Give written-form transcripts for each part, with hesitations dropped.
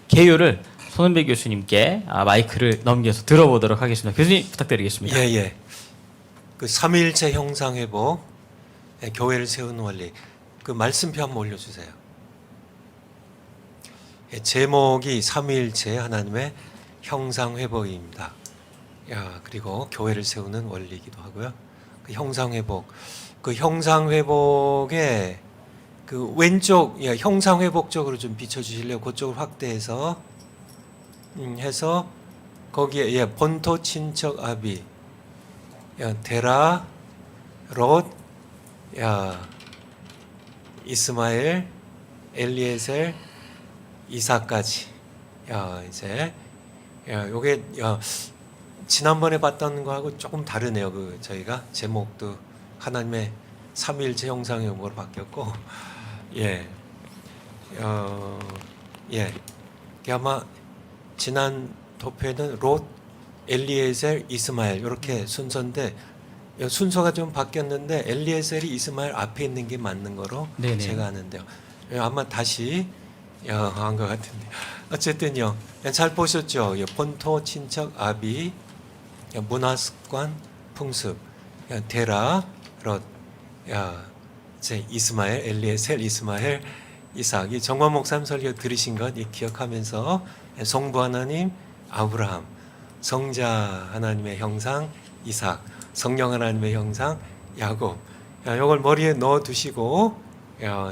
개요를 손은배 교수님께 마이크를 넘겨서 들어보도록 하겠습니다. 교수님 부탁드리겠습니다. 예. 그 삼위일체 형상 회복, 교회를 세우는 원리. 그 말씀표 한번 올려주세요. 제목이 삼위일체 하나님의 형상 회복입니다. 그리고 교회를 세우는 원리이기도 하고요. 그 형상 회복, 그 형상 회복에 그 왼쪽 형상 회복 쪽으로 좀 비춰주실래요? 그쪽을 확대해서 해서 거기에 본토 친척 아비, 데라, 롯, 이스마엘, 엘리에셀, 이삭까지. 이제 요게 지난번에 봤던 거하고 조금 다르네요. 그 저희가 제목도 하나님의 삼위일체 형상의 용어로 바뀌었고, 아마 지난 도표에는 롯, 엘리에셀, 이스마엘 이렇게 순서인데 순서가 좀 바뀌었는데 엘리에셀이 이스마엘 앞에 있는 게 맞는 거로 네네. 제가 아는데요. 아마 다시 한 것 같은데 어쨌든요. 잘 보셨죠? 본토, 친척, 아비, 문화습관, 풍습, 데라, 롯, 이스마엘, 엘리에셀, 이스마엘, 이삭. 이 정관 목사님 설교 들으신 것 기억하면서 성부 하나님 아브라함, 성자 하나님의 형상 이삭, 성령 하나님의 형상 야곱. 이걸 머리에 넣어 두시고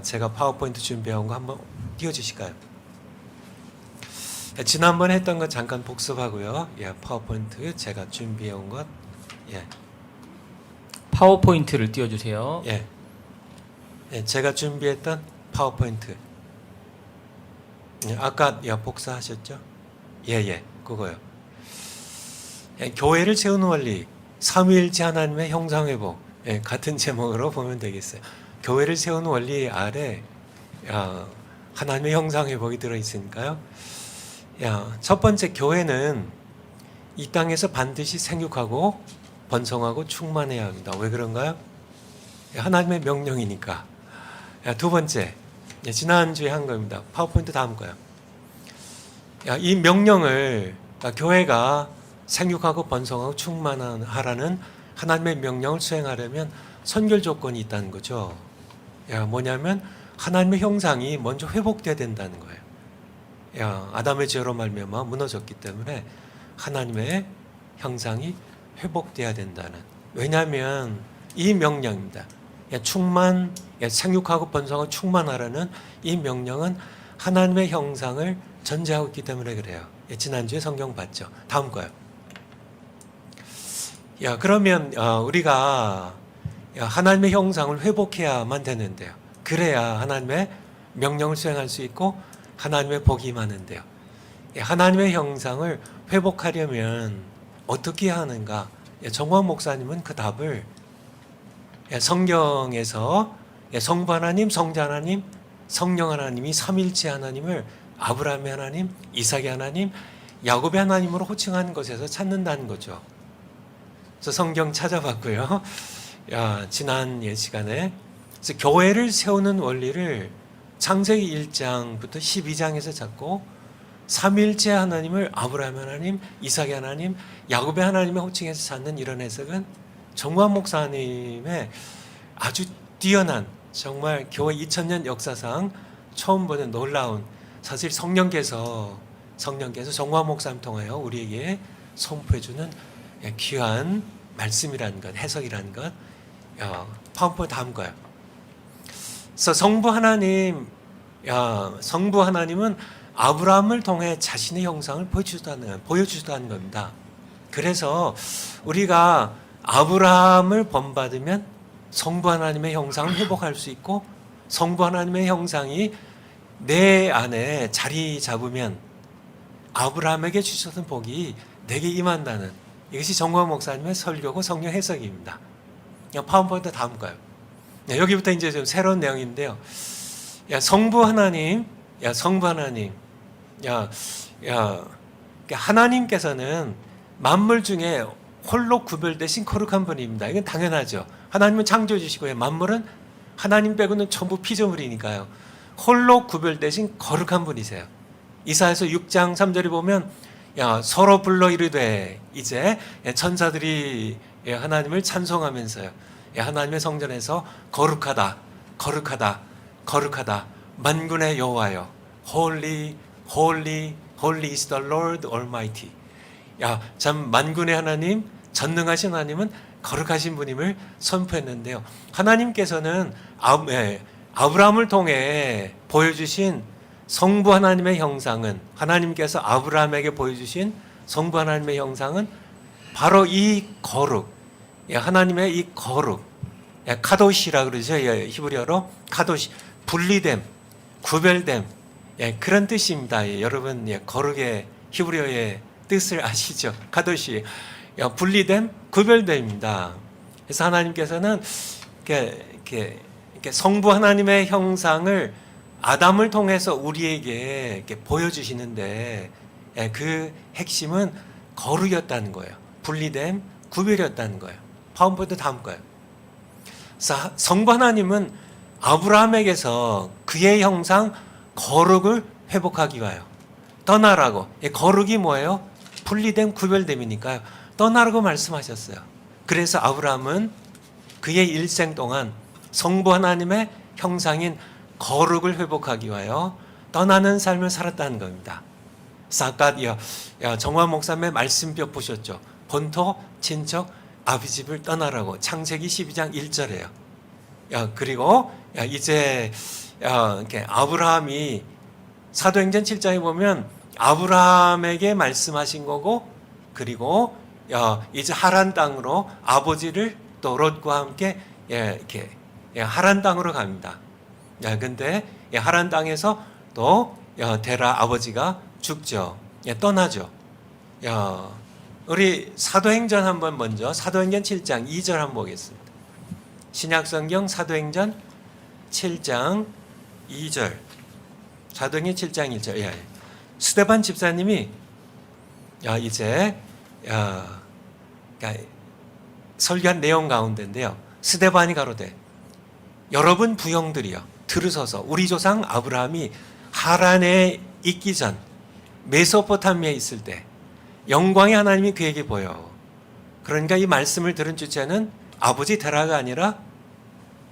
제가 파워포인트 준비한 거 한번 띄워주실까요? 지난번에 했던 거 잠깐 복습하고요. 파워포인트 제가 준비해 온 것. 파워포인트를 띄워주세요. 제가 준비했던 파워포인트. 아까 복사하셨죠? 그거요. 교회를 세우는 원리, 삼위일체 하나님의 형상 회복. 같은 제목으로 보면 되겠어요. 교회를 세우는 원리 아래 하나님의 형상 회복이 들어 있으니까요. 첫 번째, 교회는 이 땅에서 반드시 생육하고 번성하고 충만해야 합니다. 왜 그런가요? 하나님의 명령이니까. 두 번째, 지난주에 한 겁니다. 파워포인트 다음 거요. 이 명령을 교회가 생육하고 번성하고 충만하라는 하나님의 명령을 수행하려면 선결 조건이 있다는 거죠. 뭐냐면 하나님의 형상이 먼저 회복돼야 된다는 거예요. 아담의 죄로 말미암아 무너졌기 때문에 하나님의 형상이 회복돼야 된다는. 왜냐하면 이 명령입니다. 생육하고 번성하고 충만하라는 이 명령은 하나님의 형상을 전제하고 있기 때문에 그래요. 지난주에 성경 봤죠. 다음 거요. 그러면 우리가 하나님의 형상을 회복해야만 되는데요. 그래야 하나님의 명령을 수행할 수 있고 하나님의 복이 임하는데요. 하나님의 형상을 회복하려면 어떻게 해야 하는가? 정광 목사님은 그 답을 성경에서 성부 하나님, 성자 하나님, 성령 하나님이 삼일체 하나님을 아브라함의 하나님, 이삭의 하나님, 야곱의 하나님으로 호칭하는 것에서 찾는다는 거죠. 그래서 성경 찾아봤고요. 지난 시간에 그래서 교회를 세우는 원리를 창세기 1장부터 12장에서 찾고 삼일체 하나님을 아브라함의 하나님, 이삭의 하나님, 야곱의 하나님의 호칭에서 찾는 이런 해석은 정광 목사님의 아주 뛰어난, 정말 교회 2000년 역사상 처음 보는 놀라운, 사실 성령께서 정광 목사님 통하여 우리에게 선포해주는 귀한 말씀이라는 것, 해석이라는 것. 파워포인트 다음 거예요. 그래서 성부 하나님은 아브라함을 통해 자신의 형상을 보여주시다는 겁니다. 그래서 우리가 아브라함을 본받으면 성부 하나님의 형상을 회복할 수 있고 성부 하나님의 형상이 내 안에 자리 잡으면 아브라함에게 주셨던 복이 내게 임한다는, 이것이 정광 목사님의 설교고 성경 해석입니다. 파워포인트 다음 거예요. 여기부터 이제 좀 새로운 내용인데요. 성부 하나님, 하나님께서는 만물 중에 홀로 구별되신 거룩한 분입니다. 이건 당연하죠. 하나님은 창조주시고요. 만물은 하나님 빼고는 전부 피조물이니까요. 홀로 구별되신 거룩한 분이세요. 이사야서 6장 3절에 보면 서로 불러 이르되 이제 천사들이 하나님을 찬송하면서요. 하나님의 성전에서 거룩하다, 거룩하다, 거룩하다. 만군의 여호와여, Holy, Holy, Holy is the Lord Almighty. 참 만군의 하나님, 전능하신 하나님은 거룩하신 분임을 선포했는데요. 하나님께서는 아브라함을 통해 보여주신 성부 하나님의 형상은, 하나님께서 아브라함에게 보여주신 성부 하나님의 형상은 바로 이 거룩, 하나님의 이 거룩, 카도시라 그러죠. 히브리어로 카도시, 분리됨, 구별됨, 그런 뜻입니다. 여러분 거룩의 히브리어의 뜻을 아시죠? 카도시, 분리됨, 구별됨입니다. 그래서 하나님께서는 이렇게 성부 하나님의 형상을 아담을 통해서 우리에게 이렇게 보여주시는데 그 핵심은 거룩이었다는 거예요. 분리됨, 구별이었다는 거예요. 파운포인트 다음 거예요. 성부 하나님은 아브라함에게서 그의 형상 거룩을 회복하기 위하여 떠나라고. 거룩이 뭐예요? 분리됨, 구별됨이니까요. 떠나라고 말씀하셨어요. 그래서 아브라함은 그의 일생 동안 성부 하나님의 형상인 거룩을 회복하기 위하여 떠나는 삶을 살았다는 겁니다. 아까 정화 목사님의 말씀표 보셨죠? 본토, 친척, 아비 집을 떠나라고. 창세기 12장 1절에요. 그리고 이제 이렇게 아브라함이 사도행전 7장에 보면 아브라함에게 말씀하신 거고, 그리고 이제 하란 땅으로 아버지를 또 롯과 함께 이렇게 하란 땅으로 갑니다. 근데 하란 땅에서 또 데라 아버지가 죽죠. 떠나죠. 우리 사도행전 한번 먼저 사도행전 7장 2절 한번 보겠습니다. 신약성경 사도행전 7장 2절. 사도행전 7장 1절. 스데반 집사님이 이제 설교한 내용 가운데인데요. 스데반이 가로되 여러분 부형들이여 들으소서. 우리 조상 아브라함이 하란에 있기 전 메소포타미아에 있을 때 영광의 하나님이 그에게 보여. 그러니까 이 말씀을 들은 주체는 아버지 데라가 아니라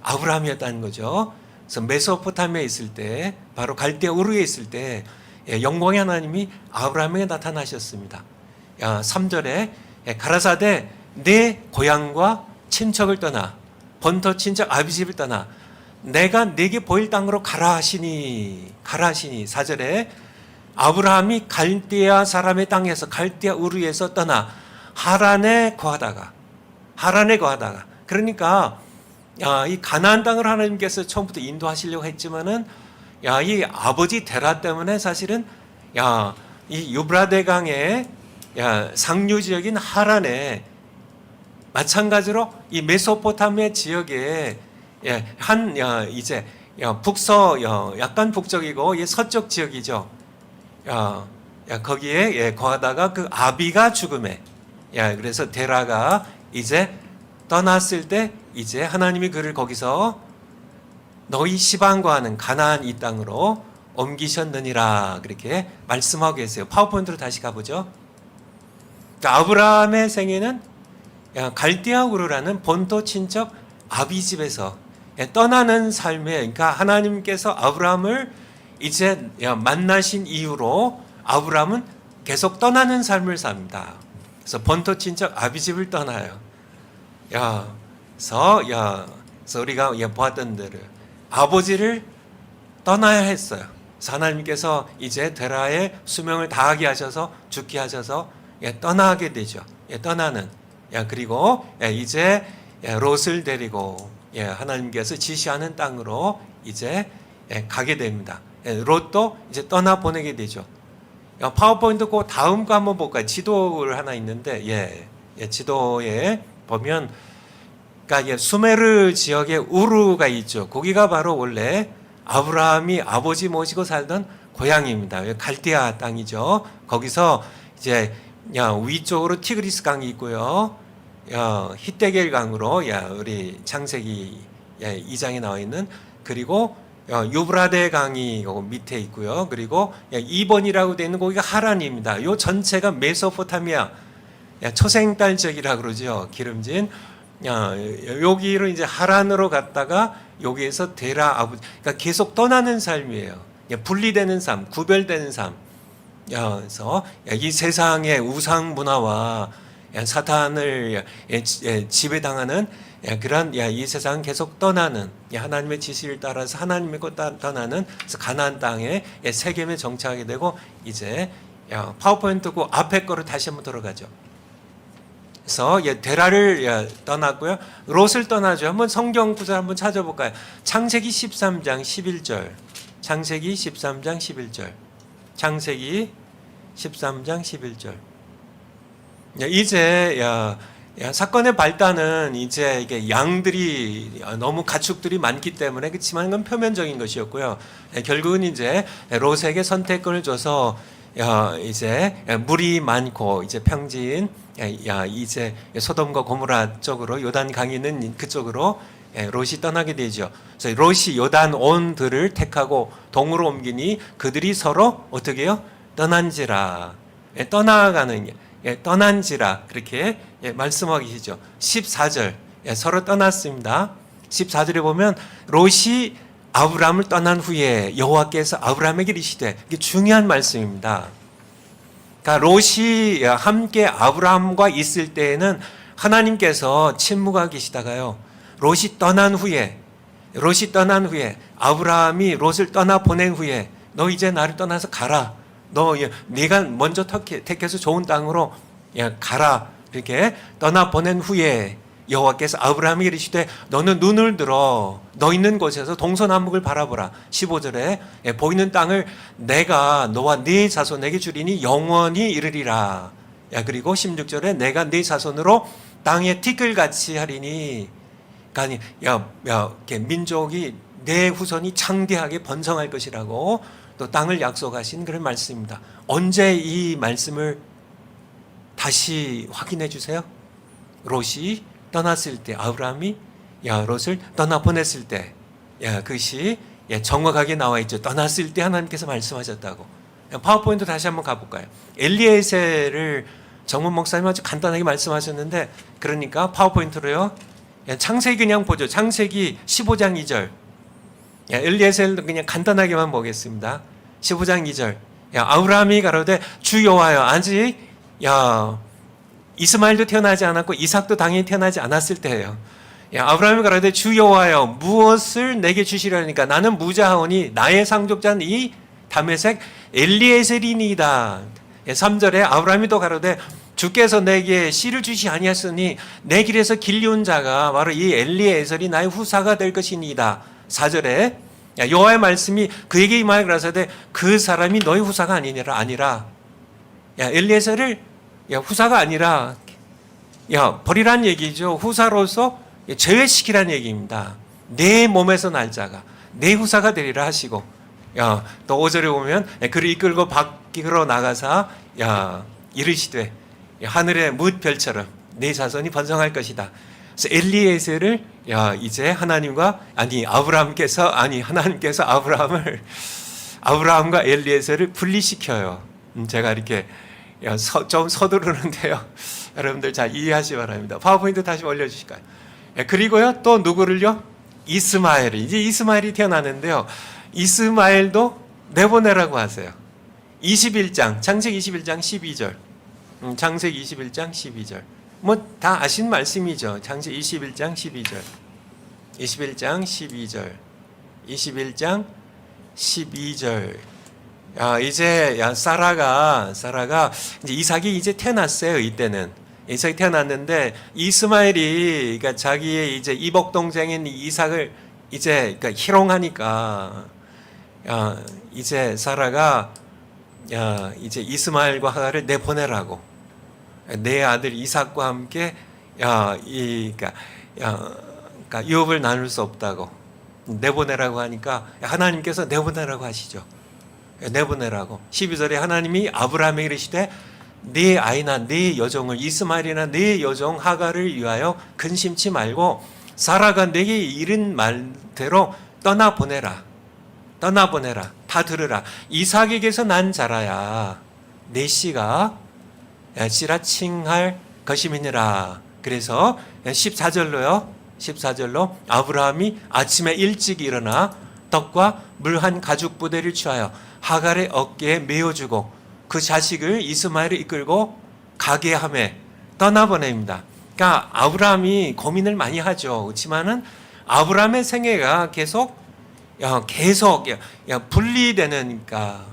아브라함이었다는 거죠. 그래서 메소포타미아에 있을 때, 바로 갈대아 우르에 있을 때 영광의 하나님이 아브라함에게 나타나셨습니다. 3절에 가라사대 내 고향과 친척을 떠나 본토 친척 아비 집을 떠나 내가 내게 보일 땅으로 가라 하시니 4절에 아브라함이 갈대아 사람의 땅에서 갈대아 우르에서 떠나 하란에 거하다가 그러니까 이 가나안 땅을 하나님께서 처음부터 인도하시려고 했지만은 이 아버지 데라 때문에 사실은 이 유브라데강의 상류 지역인 하란에 마찬가지로 이 메소포타미아 지역에 이제 약간 북쪽이고 서쪽 지역이죠. 거기에 거하다가 그 아비가 죽음에 그래서 데라가 이제 떠났을 때 이제 하나님이 그를 거기서 너희 시방과 하는 가나안 이 땅으로 옮기셨느니라 그렇게 말씀하고 계세요. 파워포인트로 다시 가보죠. 그러니까 아브라함의 생애는 갈대아 우르라는 본토 친척 아비 집에서 떠나는 삶에, 그러니까 하나님께서 아브라함을 이제 만나신 이후로 아브라함은 계속 떠나는 삶을 삽니다. 그래서 본토 친척 아비 집을 떠나요. 그래서 우리가 보았던 대로 아버지를 떠나야 했어요. 그래서 하나님께서 이제 데라의 수명을 다하게 하셔서 죽게 하셔서 떠나게 되죠. 떠나는. 그리고 이제 롯을 데리고 하나님께서 지시하는 땅으로 이제 가게 됩니다. 롯도 이제 떠나 보내게 되죠. 파워포인트 그 다음 거 한번 볼까요? 지도를 하나 있는데 지도에 보면 그러니까 수메르 지역에 우르가 있죠. 거기가 바로 원래 아브라함이 아버지 모시고 살던 고향입니다. 갈대아 땅이죠. 거기서 이제 위쪽으로 티그리스 강이 있고요. 히데겔 강으로 우리 창세기 2장에 나와 있는, 그리고 유브라데 강이 요 밑에 있고요. 그리고 2번이라고 되어 있는 거기가 하란입니다. 요 전체가 메소포타미아 초생딸 지역이라 그러죠. 기름진 여기로 이제 하란으로 갔다가 여기에서 데라 아부, 그러니까 계속 떠나는 삶이에요. 분리되는 삶, 구별되는 삶. 그래서 이 세상의 우상 문화와 사탄을 지배당하는 그런 이 세상 계속 떠나는 하나님의 지시를 따라서 하나님의 것 떠나는 가나안 땅에 세겜에 정착하게 되고 이제 파워포인트고 앞에 거로 다시 한번 돌아가죠. 그래서 데라를 떠났고요. 롯을 떠나죠. 한번 성경 구절 한번 찾아볼까요? 창세기 13장 11절. 창세기 13장 11절. 창세기 13장 11절. 이제 사건의 발단은 이제 이게 양들이 너무 가축들이 많기 때문에 그렇지만 그건 표면적인 것이었고요. 결국은 이제 롯에게 선택권을 줘서 이제 물이 많고 이제 평지인 이제 소돔과 고모라 쪽으로 요단 강이 있는 그쪽으로 롯이 떠나게 되죠. 그래서 롯이 요단 온들을 택하고 동으로 옮기니 그들이 서로 어떻게 해요? 떠난지라. 떠나가는 떠난지라 그렇게 말씀하고 계시죠. 14절 서로 떠났습니다. 14절에 보면 롯이 아브라함을 떠난 후에 여호와께서 아브라함에게 이르시되 이게 중요한 말씀입니다. 그러니까 롯이 함께 아브라함과 있을 때에는 하나님께서 침묵하고 계시다가요. 롯이 떠난 후에 아브라함이 롯을 떠나 보낸 후에 너 이제 나를 떠나서 가라. 너 네가 먼저 택해서 좋은 땅으로 가라. 이렇게 떠나 보낸 후에 여호와께서 아브라함에게 이르시되 너는 눈을 들어 너 있는 곳에서 동서남북을 바라보라. 15절에 보이는 땅을 내가 너와 네 자손에게 주리니 영원히 이르리라. 그리고 16절에 내가 네 자손으로 땅에 티끌같이 하리니 그러니까 민족이 내 후손이 창대하게 번성할 것이라고 또 땅을 약속하신 그런 말씀입니다. 언제 이 말씀을 다시 확인해 주세요? 롯이 떠났을 때, 아브라함이 롯을 떠나 보냈을 때, 그것이 정확하게 나와 있죠. 떠났을 때 하나님께서 말씀하셨다고. 파워포인트 다시 한번 가볼까요? 엘리에셀을 정문 목사님 아주 간단하게 말씀하셨는데, 그러니까 파워포인트로요. 창세기 그냥 보죠. 창세기 15장 2절. 엘리에셀도 그냥 간단하게만 보겠습니다. 15장 2절. 아브라함이 가로되 주 여호와여 아직 이스마엘도 태어나지 않았고 이삭도 당연히 태어나지 않았을 때예요. 아브라함이 가로되 주 여호와여 무엇을 내게 주시려니까 나는 무자하오니 나의 상족자는 이 다메섹 엘리에셀이니이다. 3절에 아브라함이 또 가로되 주께서 내게 씨를 주시 아니하시니 내 길에서 길리운 자가 바로 이 엘리에셀이 나의 후사가 될 것이니이다. 4절에 여호와의 말씀이 그에게 임하여 가라사대 그 사람이 너의 후사가 아니라 엘리에셀을 후사가 아니라 버리란 얘기죠. 후사로서 제외시키란 얘기입니다. 내 몸에서 날 자가 내 후사가 되리라 하시고 또 5절에 보면 그를 이끌고 밖으로 나가사 이르시되 하늘의 무별 처럼 내 자손이 번성할 것이다. 그래서 엘리에셀을 이제 하나님께서 아브라함과 엘리에셀을 분리시켜요. 제가 이렇게 좀 서두르는데요. 여러분들 잘 이해하시기 바랍니다. 파워포인트 다시 올려주실까요? 그리고요 또 누구를요? 이제 이스마엘이 태어나는데요. 이스마엘도 내보내라고 하세요. 21장 창세기 21장 12절. 창세기 21장 12절. 뭐 다 아신 말씀이죠. 창세기 21장 12절. 21장 12절. 21장 12절. 이제 사라가 이제 이삭이 이제 태어났어요. 이때는 이삭이 태어났는데 이스마엘이 그러니까 자기의 이제 이복 동생인 이삭을 이제 그러니까 희롱하니까 이제 사라가 이제 이스마엘과 하갈을 내보내라고 내 아들 이삭과 함께 그러니까 유업을 나눌 수 없다고 내보내라고 하니까 하나님께서 내보내라고 하시죠. 내보내라고. 12절에 하나님이 아브라함에게 이르시되 네 아이나 네 여종을 이스마엘이나 네 여종 하갈을 위하여 근심치 말고 사라가 내게 이른 말대로 떠나 보내라. 떠나보내라. 다 들으라. 이삭에게서 난 자라야 내 씨가 씨라칭할 것임이니라. 그래서 14절로 아브라함이 아침에 일찍 일어나 떡과 물 한 가죽 부대를 취하여 하갈의 어깨에 메어주고 그 자식을 이스마엘을 이끌고 가게 하며 떠나보냅니다. 그러니까 아브라함이 고민을 많이 하죠. 그렇지만은 아브라함의 생애가 계속 분리되는, 그러니까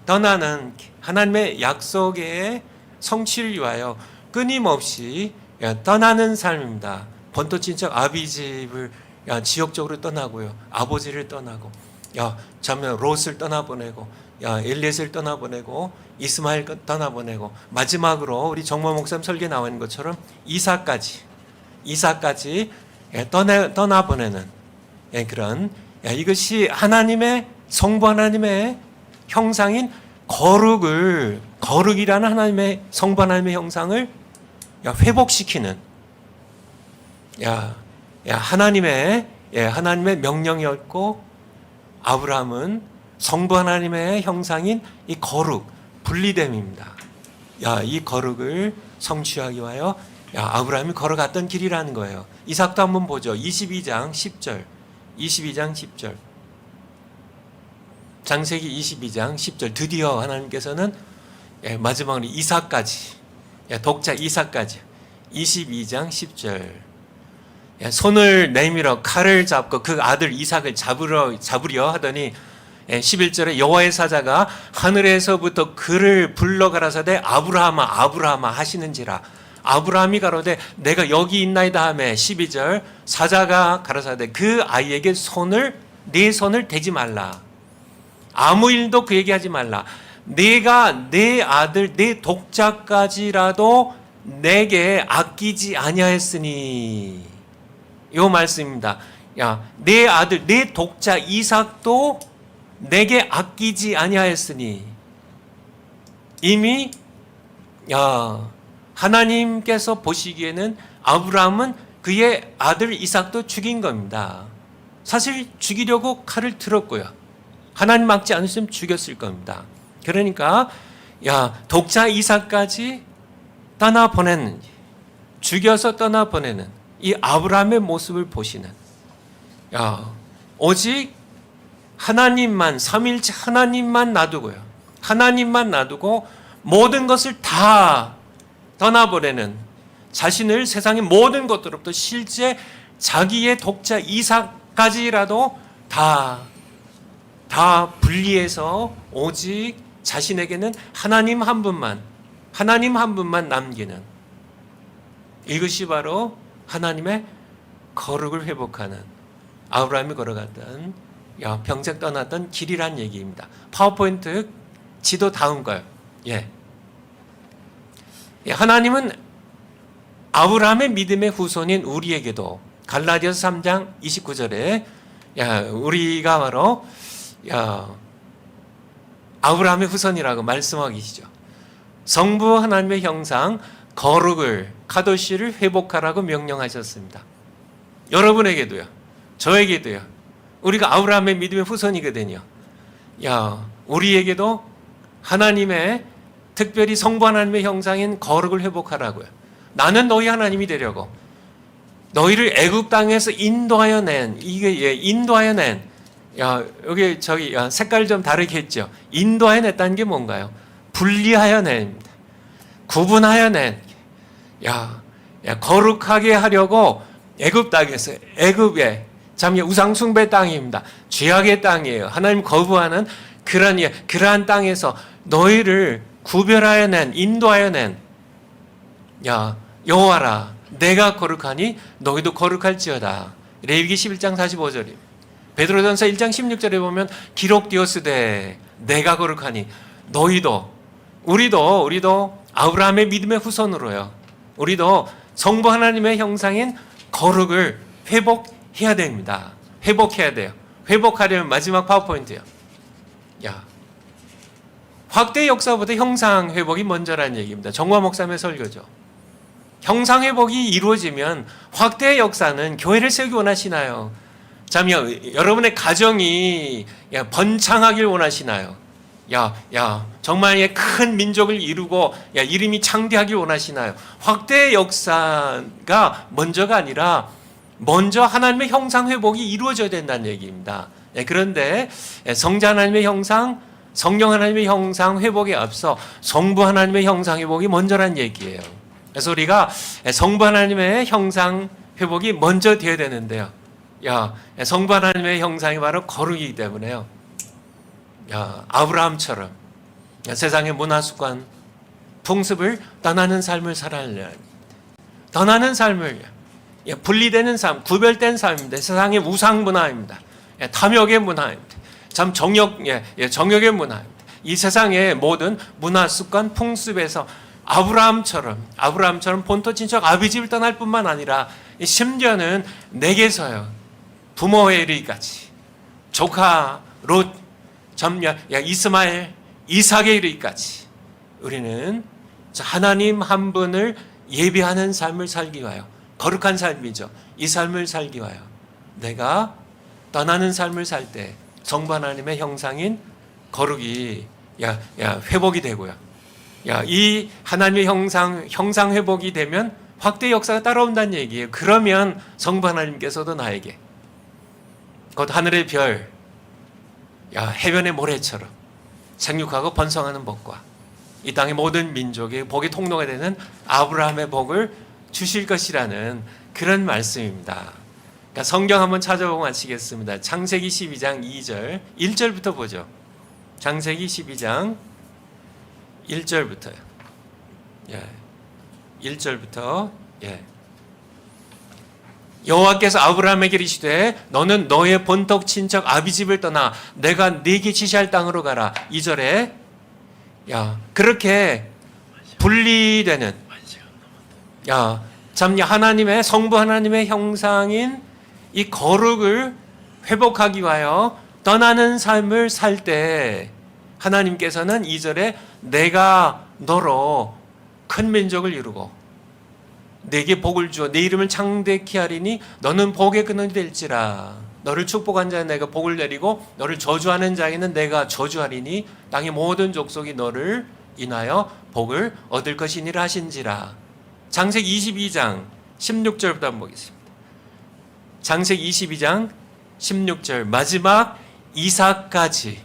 떠나는 하나님의 약속의 성취를 위하여 끊임없이 떠나는 삶입니다. 번토친척 아비집을 지역적으로 떠나고요, 아버지를 떠나고, 전면 롯을 떠나보내고, 엘리에셀을 떠나보내고, 이스마엘 떠나보내고, 마지막으로 우리 정모 목사님 설계 나와 있는 것처럼 이삭까지 떠나보내는 그런, 이것이 하나님의 성부 하나님의 형상인 거룩이라는 하나님의 성부 하나님의 형상을 회복시키는 하나님의 명령이었고, 아브라함은 성부 하나님의 형상인 이 거룩, 분리됨입니다. 이 거룩을 성취하기 위하여 아브라함이 걸어갔던 길이라는 거예요. 이삭도 한번 보죠. 22장 10절. 창세기 22장 10절. 드디어 하나님께서는 마지막으로 이삭까지, 독자 이삭까지, 22장 10절. 손을 내밀어 칼을 잡고 그 아들 이삭을 잡으려 하더니 11절에 여호와의 사자가 하늘에서부터 그를 불러 가라사대 아브라함아 하시는지라. 아브라함이 가로되 내가 여기 있나이다 하매 12절 사자가 가라사대 그 아이에게 네 손을 대지 말라. 아무 일도 그에게 하지 말라. 내가 내 아들 내 독자까지라도 내게 아끼지 아니하였으니. 이 말씀입니다. 내 아들 내 독자 이삭도 내게 아끼지 아니하였으니. 이미 하나님께서 보시기에는 아브라함은 그의 아들 이삭도 죽인 겁니다. 사실 죽이려고 칼을 들었고요, 하나님 막지 않으시면 죽였을 겁니다. 그러니까 독자 이삭까지 떠나보내는, 죽여서 떠나보내는 이 아브라함의 모습을 보시는, 오직 하나님만, 삼위일체 하나님만 놔두고요, 하나님만 놔두고 모든 것을 다 떠나보내는, 자신을 세상의 모든 것들로부터 실제 자기의 독자 이삭까지라도 다 분리해서 오직 자신에게는 하나님 한 분만 남기는, 이것이 바로 하나님의 거룩을 회복하는, 아브라함이 걸어갔던, 평생 떠났던 길이란 얘기입니다. 파워포인트 지도 다음 거요. 하나님은 아브라함의 믿음의 후손인 우리에게도 갈라디아서 3장 29절에 우리가 바로 아브라함의 후손이라고 말씀하고 계시죠. 성부 하나님의 형상 거룩을, 카도시를 회복하라고 명령하셨습니다. 여러분에게도요, 저에게도요, 우리가 아브라함의 믿음의 후손이거든요. 우리에게도 하나님의, 특별히 성부 하나님의 형상인 거룩을 회복하라고요. 나는 너희 하나님이 되려고 너희를 애굽 땅에서 인도하여 낸, 여기 색깔 좀 다르게 했죠. 인도하여 냈다는 게 뭔가요? 분리하여 냅니다. 구분하여 낸, 거룩하게 하려고 애굽 땅에서, 애굽의 참 우상 숭배 땅입니다. 죄악의 땅이에요. 하나님 거부하는 그러한 땅에서 너희를 구별하여 낸, 인도하여 낸, 여호와라 내가 거룩하니 너희도 거룩할지어다. 레위기 11장 45절입니다. 베드로전서 1장 16절에 보면 기록되었으되 내가 거룩하니 너희도, 우리도 아브라함의 믿음의 후손으로요, 우리도 성부 하나님의 형상인 거룩을 회복해야 됩니다. 회복해야 돼요. 회복하려면 마지막 파워포인트요. 확대 역사보다 형상 회복이 먼저라는 얘기입니다. 정화 목사님의 설교죠. 형상 회복이 이루어지면 확대 역사는, 교회를 세우기 원하시나요? 참, 여러분의 가정이 번창하길 원하시나요? 정말 큰 민족을 이루고 이름이 창대하길 원하시나요? 확대의 역사가 먼저가 아니라 먼저 하나님의 형상 회복이 이루어져야 된다는 얘기입니다. 그런데 성자 하나님의 형상, 성령 하나님의 형상 회복에 앞서 성부 하나님의 형상 회복이 먼저란 얘기예요. 그래서 우리가 성부 하나님의 형상 회복이 먼저 되어야 되는데요. 성부 하나님의 형상이 바로 거룩이기 때문에요. 아브라함처럼 세상의 문화 습관, 풍습을 떠나는 삶을 살아야 합니다. 떠나는 삶을 분리되는 삶, 구별된 삶입니다. 세상의 우상 문화입니다. 탐욕의 문화입니다. 참 정욕의 문화입니다. 이 세상의 모든 문화 습관, 풍습에서 아브라함처럼 본토 친척 아비집을 떠날 뿐만 아니라 심지어는 내게서요 부모에 이르기까지 조카 롯, 이스마엘, 이삭에 이르기까지 우리는 하나님 한 분을 예배하는 삶을 살기 위하여, 거룩한 삶이죠. 이 삶을 살기 위하여 내가 떠나는 삶을 살 때 성부 하나님의 형상인 거룩이 회복이 되고요. 이 하나님의 형상 회복이 되면 확대 역사가 따라온다는 얘기예요. 그러면 성부 하나님께서도 나에게 곧 하늘의 별, 해변의 모래처럼 생육하고 번성하는 복과 이 땅의 모든 민족의 복의 통로가 되는 아브라함의 복을 주실 것이라는 그런 말씀입니다. 그러니까 성경 한번 찾아보고 마치겠습니다. 창세기 12장 2절, 1절부터 보죠. 창세기 12장 1절부터요. 1절부터 여호와께서 아브라함에게 이르시되 너는 너의 본토 친척 아비집을 떠나 내가 네게 지시할 땅으로 가라. 2절에 그렇게 분리되는 하나님의 성부 하나님의 형상인 이 거룩을 회복하기 위하여 떠나는 삶을 살 때 하나님께서는 2절에 내가 너로 큰 민족을 이루고 내게 복을 주어 내 이름을 창대케 하리니 너는 복의 근원이 될지라. 너를 축복한 자는 내가 복을 내리고 너를 저주하는 자에게는 내가 저주하리니 땅의 모든 족속이 너를 인하여 복을 얻을 것이니라 하신지라. 창세기 22장 16절부터 한번 보겠습니다. 창세기 22장 16절 마지막 이삭까지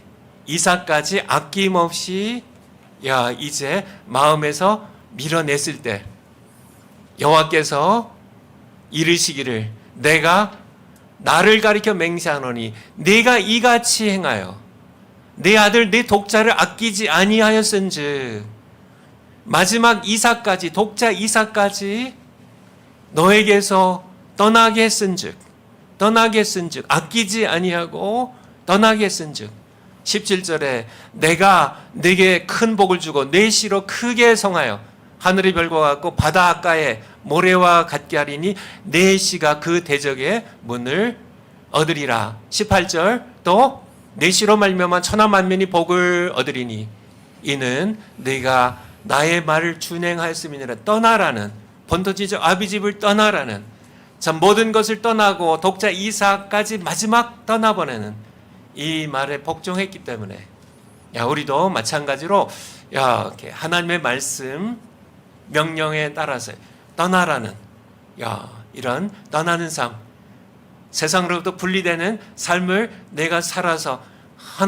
아낌없이 이제 마음에서 밀어냈을 때 여호와께서 이르시기를 내가 나를 가리켜 맹세하노니 네가 이같이 행하여 내 아들 내 독자를 아끼지 아니하였은즉 마지막 이삭까지 독자 이삭까지 너에게서 떠나게 했은즉 아끼지 아니하고 떠나게 했은즉 17절에 내가 네게 큰 복을 주고 내 씨로 크게 성하여 하늘의 별과 같고 바닷가에 모래와 같게 하리니 내 씨가 그 대적의 문을 얻으리라. 18절 또 내 씨로 말미암아 천하 만민이 복을 얻으리니 이는 네가 나의 말을 준행하였음이니라. 떠나라는 본토 친척 아비집을 떠나라는 참 모든 것을 떠나고 독자 이삭까지 마지막 떠나보내는 이 말에 복종했기 때문에 우리도 마찬가지로 이렇게 하나님의 말씀 명령에 따라서 떠나라는 이런 떠나는 삶, 세상으로부터 분리되는 삶을 내가 살아서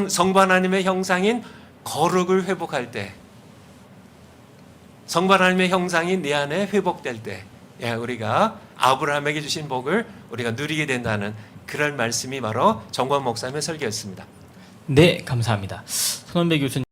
성부 하나님의 형상인 거룩을 회복할 때, 성부 하나님의 형상이 내 안에 회복될 때 우리가 아브라함에게 주신 복을 우리가 누리게 된다는 그런 말씀이 바로 정권 목사님의 설교였습니다. 네, 감사합니다. 손원배 교수님.